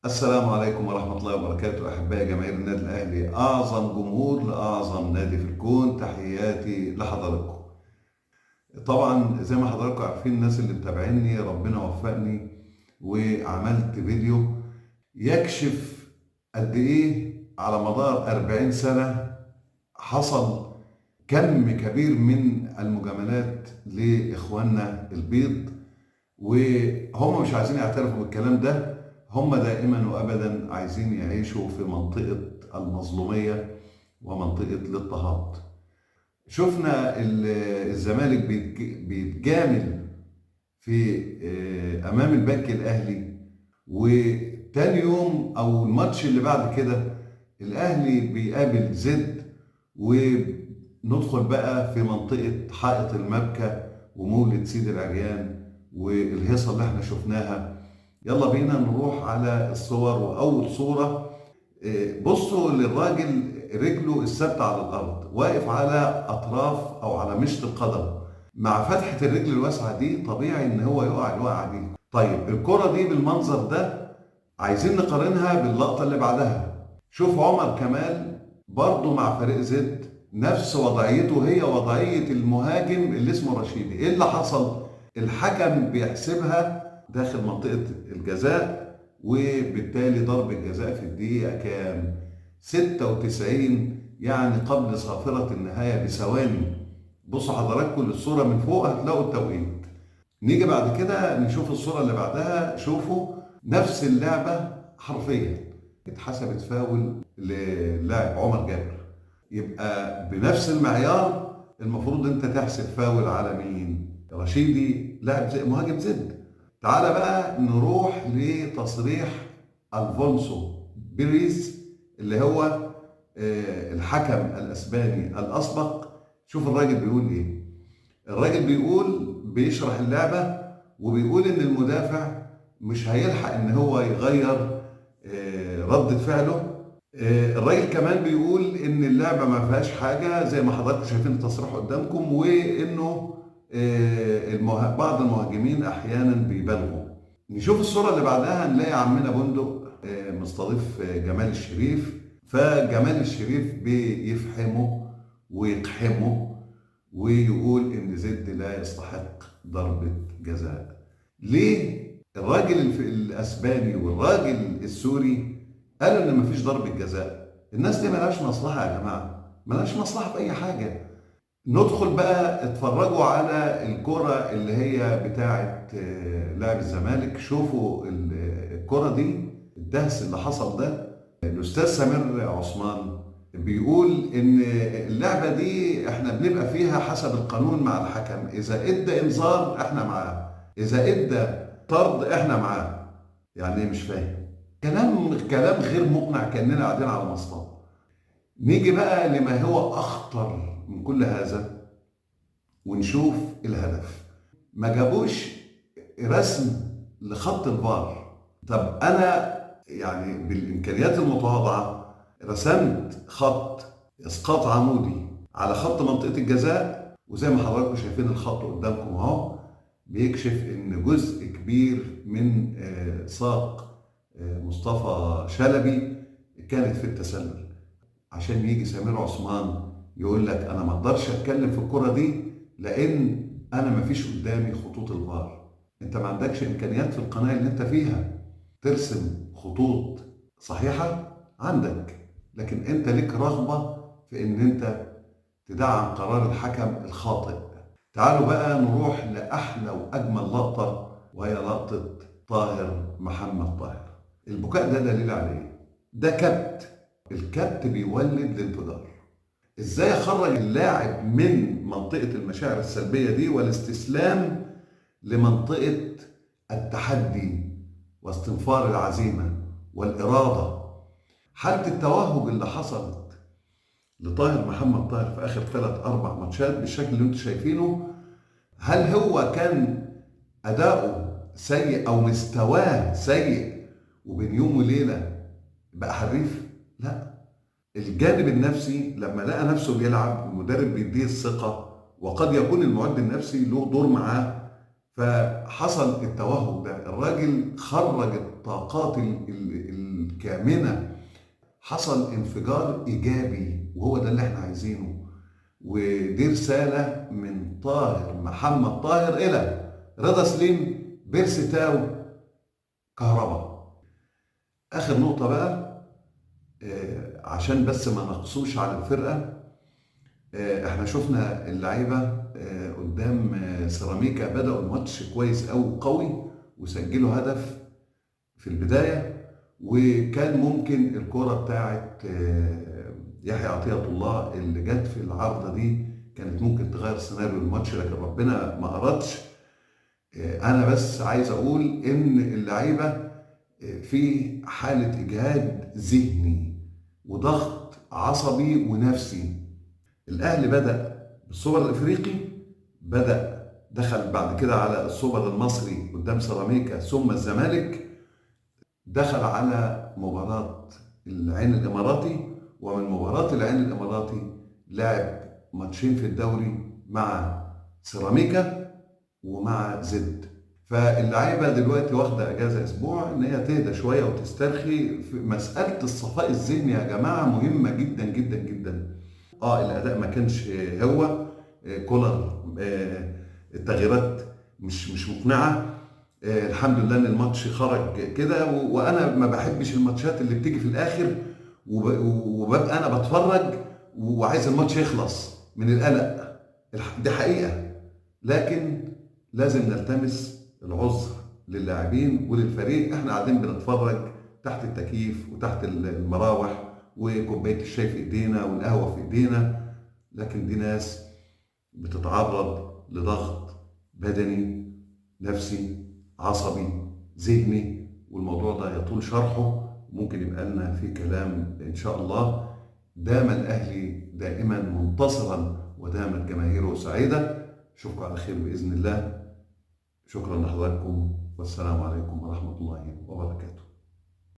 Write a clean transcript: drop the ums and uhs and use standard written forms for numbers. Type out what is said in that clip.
السلام عليكم ورحمة الله وبركاته. أحبائي جماهير النادي الأهلي، أعظم جمهور لأعظم نادي في الكون، تحياتي لحضراتكم. طبعا زي ما حضراتكم عارفين، الناس اللي متابعيني ربنا وفقني وعملت فيديو يكشف قد إيه على مدار 40 سنة حصل كم كبير من المجاملات لإخواننا البيض، وهم مش عايزين يعترفوا بالكلام ده. هم دائما وابدا عايزين يعيشوا في منطقة المظلومية ومنطقة الاضطهاد. شفنا الزمالك بيتجامل في امام البنك الاهلي، وتاني يوم او الماتش اللي بعد كده الاهلي بيقابل زد، وندخل بقى في منطقة حائط المبكى ومولد سيد العريان والهيصة اللي احنا شفناها. يلا بينا نروح على الصور. وأول صورة، بصوا للراجل رجله الثابتة على الأرض، واقف على أطراف أو على مشط القدم. مع فتحة الرجل الواسعة دي طبيعي إن هو يقع الوقعة دي. طيب الكرة دي بالمنظر ده عايزين نقارنها باللقطة اللي بعدها. شوف عمر كمال برضه مع فريق زد، نفس وضعيته هي وضعية المهاجم اللي اسمه رشيدي. ايه اللي حصل؟ الحكم بيحسبها داخل منطقة الجزاء، وبالتالي ضرب الجزاء في الدقيقة كام؟ 96، يعني قبل صافرة النهاية بثواني. بصوا حضراتكم للصورة من فوق هتلاقوا التوقيت. نيجي بعد كده نشوف الصورة اللي بعدها. شوفوا نفس اللعبة حرفيا اتحسبت فاول للاعب عمر جابر. يبقى بنفس المعيار المفروض انت تحسب فاول على مين؟ رشيدي لاعب زي مهاجم زد. تعال بقى نروح لتصريح الفونسو بيريز اللي هو الحكم الاسباني الاسبق. شوف الراجل بيقول ايه. الراجل بيقول بيشرح اللعبة، وبيقول ان المدافع مش هيلحق ان هو يغير ردة فعله. الراجل كمان بيقول ان اللعبة ما فيهاش حاجة زي ما حضراتكم شايفين التصريح قدامكم، وانه بعض المهاجمين احيانا بيبالغوا. نشوف الصورة اللي بعدها نلاقي عمنا بندق مستضيف جمال الشريف. فجمال الشريف بيفحمه ويقحمه ويقول ان زد لا يستحق ضربة جزاء. ليه الراجل الاسباني والراجل السوري قالوا ان مفيش ضربة جزاء؟ الناس دي ملهاش مصلحة يا جماعة، ملهاش مصلحة في اي حاجة. ندخل بقى اتفرجوا على الكرة اللي هي بتاعة لاعب الزمالك. شوفوا الكرة دي، الدهس اللي حصل ده. الأستاذ سمير عثمان بيقول إن اللعبة دي إحنا بنبقى فيها حسب القانون مع الحكم، إذا إدى إنذار إحنا معاه، إذا إدى طرد إحنا معاه. يعني إيه؟ مش فاهم. كلام غير مقنع، كأننا قاعدين على مصطبة. نيجي بقى لما هو أخطر من كل هذا ونشوف الهدف. ما جابوش رسم لخط الفار. طب أنا يعني بالإمكانيات المتواضعة رسمت خط إسقاط عمودي على خط منطقة الجزاء، وزي ما حضراتكم شايفين الخط قدامكم أهو بيكشف إن جزء كبير من ساق مصطفى شلبي كانت في التسلل. عشان يجي سمير عثمان يقول لك انا ما اقدرش اتكلم في الكرة دي لان انا ما فيش قدامي خطوط الفار. انت ما عندكش امكانيات في القناة اللي انت فيها ترسم خطوط صحيحة عندك، لكن انت لك رغبة في ان انت تدعم قرار الحكم الخاطئ. تعالوا بقى نروح لأحلى وأجمل لقطة، وهي لقطة طاهر محمد طاهر. البكاء ده دليل على إيه؟ ده كبت. الكبت بيولد الانفجار. إزاي أخرج اللاعب من منطقة المشاعر السلبية دي والاستسلام لمنطقة التحدي واستنفار العزيمة والإرادة؟ حالة التوهج اللي حصلت لطاهر محمد طاهر في اخر 3-4 ماتشات بالشكل اللي انتم شايفينه، هل هو كان اداؤه سيء او مستواه سيء وبين يوم وليله بقى حريف؟ لا. الجانب النفسي لما لقى نفسه بيلعب المدرب بيديه الثقه، وقد يكون المعد النفسي له دور معاه فحصل التوهج ده، الراجل خرج الطاقات الكامنة، حصل انفجار إيجابي، وهو ده اللي احنا عايزينه. ودي رسالة من طاهر محمد طاهر إلى رضا سليم بيرسي تاو كهربا. آخر نقطة بقى، عشان بس ما نقصوش على الفرقة، احنا شفنا اللعيبة قدام سيراميكا بدأوا الماتش كويس أوي وقوي، وسجلوا هدف في البداية، وكان ممكن الكرة بتاعت يحيى عطية الله اللي جت في العارضة دي كانت ممكن تغير سيناريو الماتش، لكن ربنا ما أردش. أنا بس عايز أقول إن اللعيبة في حالة إجهاد ذهني وضغط عصبي ونفسي. الأهلي بدأ بالسوبر الإفريقي، دخل بعد كده على السوبر المصري قدام سيراميكا ثم الزمالك، دخل على مباراة العين الإماراتي، ومن مباراة العين الإماراتي لعب ماتشين في الدوري مع سيراميكا ومع زد. فاللعيبة دلوقتي واخدة أجازة أسبوع إن هي تهدى شوية وتسترخي. في مسألة الصفاء الذهني يا جماعة مهمة جدا جدا جدا. الأداء ما كانش هو كولر، التغييرات مش مقنعة. الحمد لله ان الماتش خرج كده، وانا ما بحبش الماتشات اللي بتيجي في الاخر وببقى انا بتفرج وعايز الماتش يخلص من القلق. دي حقيقة، لكن لازم نلتمس العذر للاعبين وللفريق. احنا قاعدين بنتفرج تحت التكييف وتحت المراوح وكوباية الشاي في ايدينا والقهوة في ايدينا، لكن دي ناس بتتعرض لضغط بدني، نفسي، عصبي، ذهني، والموضوع ده يطول شرحه، ممكن يبقى لنا في كلام إن شاء الله. دام الأهلي دائما منتصرا ودامت جماهيره سعيدة. أشوفكم على خير بإذن الله. شكرا لحضراتكم، والسلام عليكم ورحمة الله وبركاته.